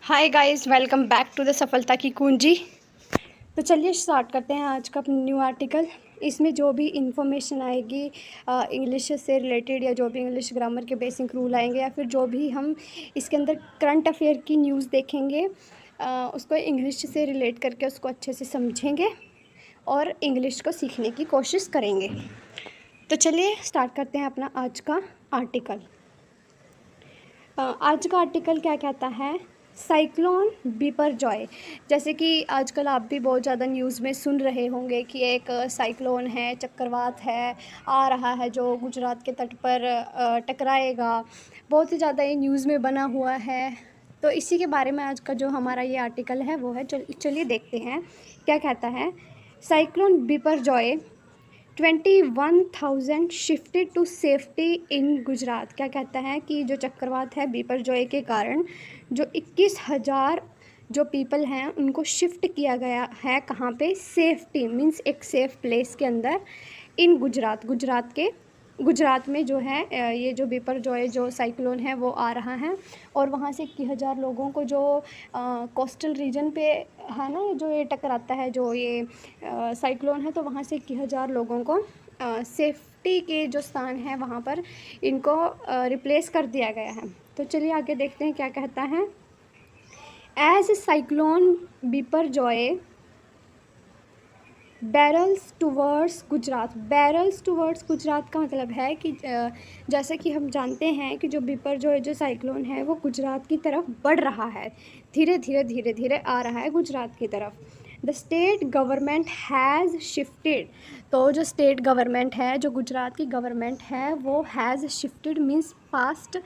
Hi guys, welcome back to the सफलता की कुंजी। तो चलिए स्टार्ट करते हैं आज का न्यू आर्टिकल। इसमें जो भी इंफॉर्मेशन आएगी इंग्लिश से रिलेटेड, या जो भी इंग्लिश ग्रामर के बेसिक रूल आएंगे, या फिर जो भी हम इसके अंदर करंट अफेयर की न्यूज़ देखेंगे, उसको इंग्लिश से रिलेट करके उसको अच्छे से समझेंगे और इंग्लिश को सीखने की कोशिश करेंगे। तो चलिए स्टार्ट करते हैं अपना आज का आर्टिकल। आज का आर्टिकल क्या कहता है? साइक्लोन बिपरजॉय। जैसे कि आजकल आप भी बहुत ज़्यादा न्यूज़ में सुन रहे होंगे कि एक साइक्लोन है, चक्रवात है, आ रहा है जो गुजरात के तट पर टकराएगा। बहुत ही ज़्यादा ये न्यूज़ में बना हुआ है। तो इसी के बारे में आज का जो हमारा ये आर्टिकल है वो है। चलिए देखते हैं क्या कहता है। Cyclone Biparjoy 21,000 shifted to safety in Gujarat. क्या कहता है कि जो चक्रवात है बिपरजॉय के कारण जो 21,000 जो पीपल हैं उनको शिफ्ट किया गया है। कहाँ पे? सेफ्टी मीन्स एक सेफ़ प्लेस के अंदर इन गुजरात में जो है ये जो बिपरजॉय जो साइक्लोन है वो आ रहा है। और वहाँ से 21,000 लोगों को जो कोस्टल रीजन पे है ना, जो ये टकराता है, जो ये साइक्लोन है, तो वहाँ से 21,000 लोगों को सेफ्टी के जो स्थान है वहाँ पर इनको रिप्लेस कर दिया गया है। तो चलिए आगे देखते हैं क्या कहता है। As cyclone Biparjoy barrels towards Gujarat. Barrels towards Gujarat का मतलब है कि जैसे कि हम जानते हैं कि जो बिपरजॉय जो साइक्लोन है वो गुजरात की तरफ बढ़ रहा है, धीरे धीरे आ रहा है गुजरात की तरफ। The state government has shifted. तो जो स्टेट गवर्नमेंट है, जो गुजरात की गवर्नमेंट है, वो हैज़ शिफ्टेड मीन्स पास्ट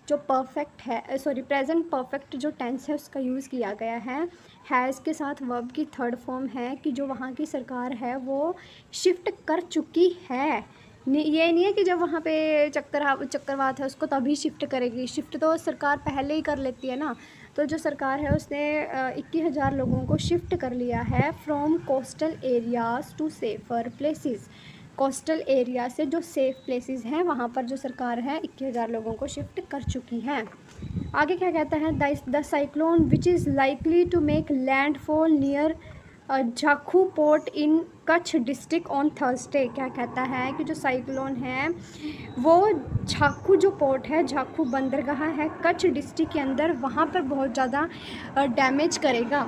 जो परफेक्ट है, सॉरी प्रेजेंट परफेक्ट जो टेंस है उसका यूज़ किया गया है। हैज़ के साथ वर्ब की थर्ड फॉर्म है कि जो वहाँ की सरकार है वो शिफ्ट कर चुकी है। ये नहीं है कि जब वहाँ पे चक्रवात है उसको तभी शिफ्ट करेगी। शिफ्ट तो सरकार पहले ही कर लेती है ना। तो जो सरकार है उसने 21,000 लोगों को शिफ्ट कर लिया है from coastal areas to safer places. Coastal area से जो सेफ़ प्लेसेस हैं वहाँ पर जो सरकार है 21,000 लोगों को शिफ्ट कर चुकी है। आगे क्या कहता है? The cyclone which is likely to make landfall near Jakhau port in Kutch district on Thursday. क्या कहता है कि जो साइक्लोन है वो झाखू जो पोर्ट है, झाखू बंदरगाह है कच्छ डिस्ट्रिक्ट के अंदर, वहाँ पर बहुत ज़्यादा डैमेज करेगा,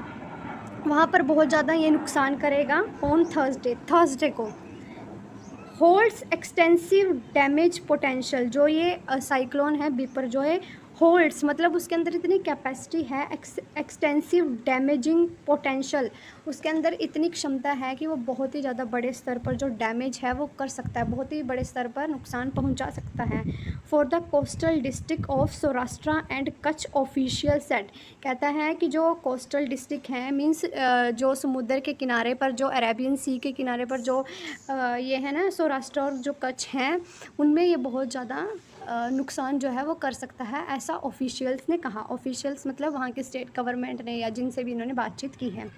वहाँ पर बहुत ज़्यादा ये नुकसान करेगा। ऑन थर्सडे को होल्ड्स एक्सटेंसिव डैमेज पोटेंशियल। जो ये साइक्लोन है बिपरजॉय होल्ड्स मतलब उसके अंदर इतनी कैपेसिटी है, एक्सटेंसिव डैमेजिंग पोटेंशियल, उसके अंदर इतनी क्षमता है कि वो बहुत ही ज़्यादा बड़े स्तर पर जो डैमेज है वो कर सकता है, बहुत ही बड़े स्तर पर नुकसान पहुंचा सकता है। For the coastal district of Saurashtra and Kutch official set. कहता है कि जो कोस्टल डिस्ट्रिक्ट हैं मीन्स जो समुद्र के किनारे पर, जो अरेबियन सी के किनारे पर जो ये है ना सौराष्ट्र और जो कच्छ हैं, उनमें ये बहुत ज़्यादा नुकसान जो है वो कर सकता है, ऐसा ऑफिशियल्स ने कहा। ऑफिशियल्स मतलब वहाँ के स्टेट गवर्नमेंट ने या जिनसे भी इन्होंने बातचीत की है।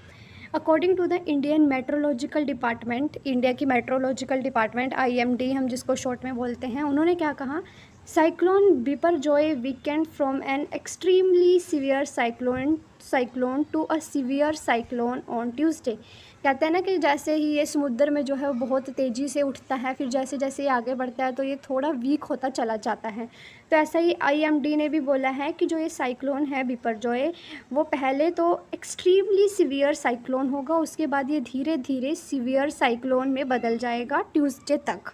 According to the Indian meteorological department, India की मेट्रोलॉजिकल डिपार्टमेंट IMD हम जिसको शॉर्ट में बोलते हैं, उन्होंने क्या कहा? Cyclone Biparjoy weakened from an extremely severe cyclone to a severe cyclone on Tuesday. कहते हैं ना कि जैसे ही ये समुद्र में जो है वो बहुत तेज़ी से उठता है, फिर जैसे जैसे ये आगे बढ़ता है तो ये थोड़ा वीक होता चला जाता है। तो ऐसा ही IMD ने भी बोला है कि जो ये साइक्लोन है बिपरजॉय वो पहले तो एक्सट्रीमली सीवियर साइक्लोन होगा, उसके बाद ये धीरे धीरे सीवियर साइक्लोन में बदल जाएगा ट्यूसडे तक।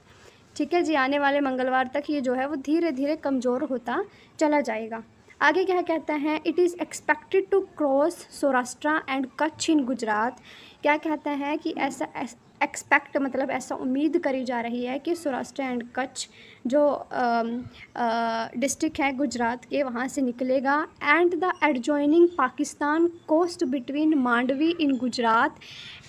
ठीक है जी, आने वाले मंगलवार तक ये जो है वो धीरे धीरे कमज़ोर होता चला जाएगा। आगे क्या कहता है? It is expected to cross Saurashtra and Kutch in Gujarat. क्या कहता है कि ऐसा एक्सपेक्ट मतलब ऐसा उम्मीद करी जा रही है कि सौराष्ट्र एंड कच्छ जो डिस्ट्रिक्ट है गुजरात के वहाँ से निकलेगा। And the adjoining Pakistan coast between Mandvi in Gujarat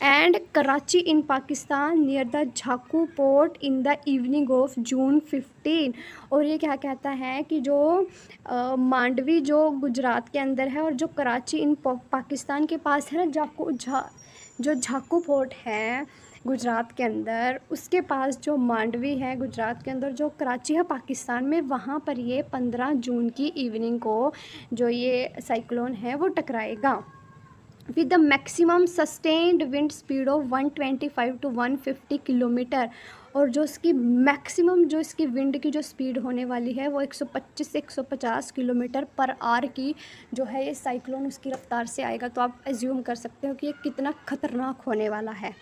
and Karachi in Pakistan near the Jakhau port in the evening of June 15। और ये क्या कहता है कि जो मांडवी जो गुजरात के अंदर है और जो कराची इन पाकिस्तान के पास है ना, जो झाकू फोर्ट है गुजरात के अंदर, उसके पास जो मांडवी है गुजरात के अंदर, जो कराची है पाकिस्तान में, वहाँ पर ये 15 जून की इवनिंग को जो ये साइक्लोन है वो टकराएगा with the maximum sustained wind speed of 125 to 150 kilometre. और जो इसकी मैक्सिमम जो इसकी विंड की जो स्पीड होने वाली है वो 125 से 150 किलोमीटर पर आवर की जो है ये साइक्लोन उसकी रफ्तार से आएगा। तो आप एज्यूम कर सकते हो कि ये कितना ख़तरनाक होने वाला है।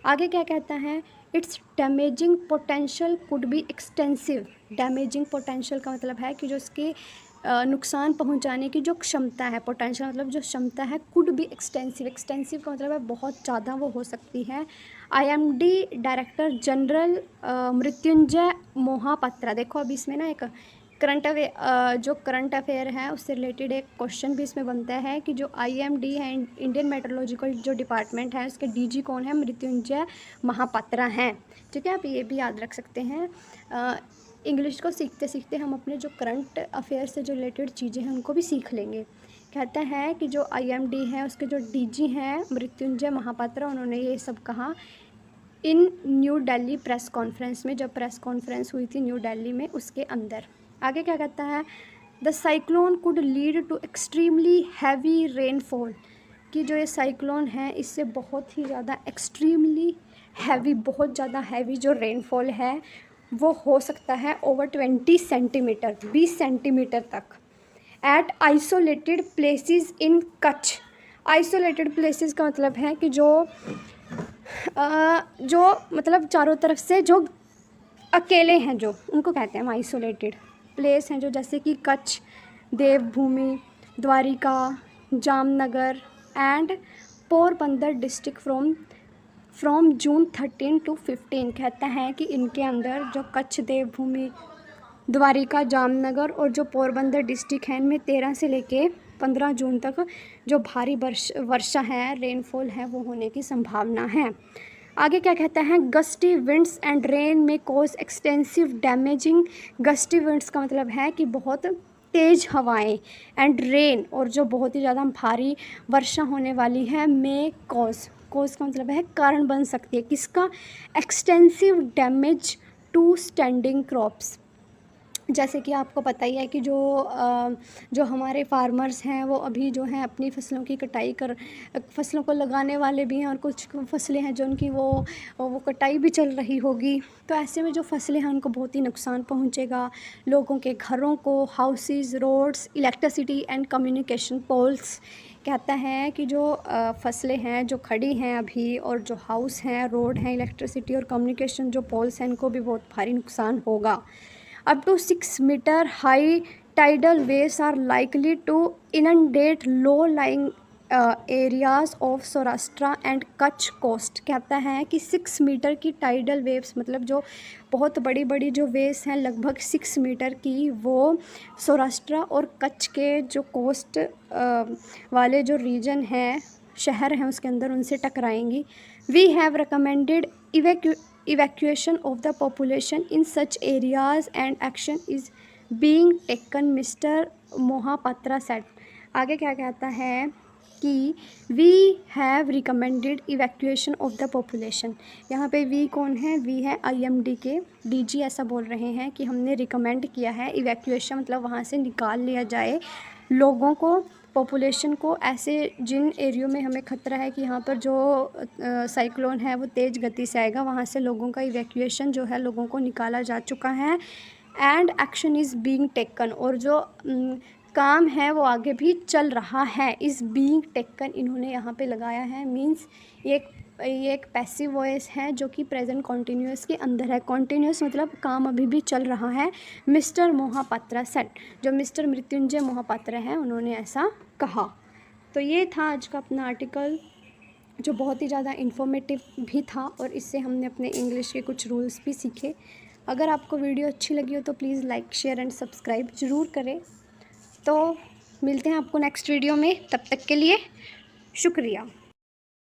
आगे क्या कहता है, it's damaging potential could be extensive. Damaging potential का मतलब है कि जो इसके नुकसान पहुंचाने की जो क्षमता है, पोटेंशियल मतलब जो क्षमता है, कुड बी एक्सटेंसिव। एक्सटेंसिव का मतलब है बहुत ज़्यादा वो हो सकती है। IMD director general Mrityunjay Mohapatra, देखो अभी इसमें ना एक करंट अफेयर है उससे रिलेटेड एक क्वेश्चन भी इसमें बनता है कि जो IMD है, इंडियन मेट्रोलॉजिकल जो डिपार्टमेंट है, उसके DG कौन है, मृत्युंजय महापात्रा हैं। ठीक है, आप ये भी याद रख सकते हैं। इंग्लिश को सीखते सीखते हम अपने जो करंट अफेयर से जो रिलेटेड चीज़ें हैं उनको भी सीख लेंगे। कहता है कि जो IMD है उसके जो DG हैं मृत्युंजय महापात्रा, उन्होंने ये सब कहा इन न्यू दिल्ली प्रेस कॉन्फ्रेंस में, जब प्रेस कॉन्फ्रेंस हुई थी न्यू दिल्ली में, उसके अंदर। आगे क्या कहता है, the cyclone could lead to extremely heavy rainfall, कि जो ये साइक्लोन है इससे बहुत ही ज़्यादा एक्सट्रीमली हैवी, बहुत ज़्यादा हैवी जो रेनफॉल है वो हो सकता है ओवर 20 सेंटीमीटर, 20 सेंटीमीटर तक, at isolated places in Kutch. Isolated places का मतलब है कि जो मतलब चारों तरफ से जो अकेले हैं, जो उनको कहते हैं हम आइसोलेटेड प्लेस हैं, जो जैसे कि Kutch, Devbhumi, Dwarka, Jamnagar and Porbandar district from June 13 to 15। कहता है कि इनके अंदर जो कच्छ, देवभूमि, द्वारिका, जामनगर और जो पोरबंदर डिस्ट्रिक्ट हैं, इनमें 13 से लेके 15 जून तक जो भारी वर्षा है, रेनफॉल है, वो होने की संभावना है। आगे क्या कहता है, गस्टी विंड्स एंड रेन में cause extensive damaging. Gusty winds का मतलब है कि बहुत तेज़ हवाएं, एंड रेन और जो बहुत ही ज़्यादा भारी वर्षा होने वाली है, में कॉज का मतलब है कारण बन सकती है, किसका, extensive damage to standing crops. जैसे कि आपको पता ही है कि जो हमारे फार्मर्स हैं वो अभी जो हैं अपनी फसलों की कटाई फसलों को लगाने वाले भी हैं, और कुछ फसलें हैं जो उनकी वो कटाई भी चल रही होगी। तो ऐसे में जो फसलें हैं उनको बहुत ही नुकसान पहुंचेगा, लोगों के घरों को, houses, roads, electricity and communication poles. कहता है कि जो फसलें हैं जो खड़ी हैं अभी, और जो हाउस हैं, रोड हैं, इलेक्ट्रिसिटी और कम्युनिकेशन जो पोल्स हैं, इनको भी बहुत भारी नुकसान होगा। Up to 6 meter high tidal waves are likely to inundate low-lying areas of Saurashtra and Kutch coast। कहता है कि 6 मीटर की टाइडल वेव्स, मतलब जो बहुत बड़ी बड़ी जो वेव्स हैं, लगभग 6 मीटर की, वो सौराष्ट्र और कच्छ के जो कोस्ट वाले जो रीजन हैं, शहर हैं उसके अंदर, उनसे टकराएंगी। We have recommended evacuation of the population in such areas and action is being taken, Mr. Mohapatra said। आगे क्या कहता है कि we have recommended evacuation of the population। यहाँ पे we कौन है, we है IMD के DG ऐसा बोल रहे हैं कि हमने रिकमेंड किया है evacuation, मतलब वहाँ से निकाल लिया जाए लोगों को, पॉपुलेशन को, ऐसे जिन एरियो में हमें ख़तरा है कि यहाँ पर जो साइक्लोन है वो तेज़ गति से आएगा, वहाँ से लोगों का इवैक्यूएशन जो है, लोगों को निकाला जा चुका है। And action is being taken, और जो काम है वो आगे भी चल रहा है। इज़ बीइंग टेकन इन्होंने यहाँ पे लगाया है, मीन्स ये एक पैसिव वॉइस है जो कि प्रेजेंट कॉन्टीन्यूअस के अंदर है। कॉन्टीन्यूअस मतलब काम अभी भी चल रहा है। मिस्टर मोहापात्रा सेट, जो मिस्टर मृत्युंजय मोहापात्रा हैं, उन्होंने ऐसा कहा। तो ये था आज का अपना आर्टिकल, जो बहुत ही ज़्यादा इन्फॉर्मेटिव भी था, और इससे हमने अपने इंग्लिश के कुछ रूल्स भी सीखे। अगर आपको वीडियो अच्छी लगी हो तो please like, share and subscribe ज़रूर करें। तो मिलते हैं आपको नेक्स्ट वीडियो में, तब तक के लिए शुक्रिया।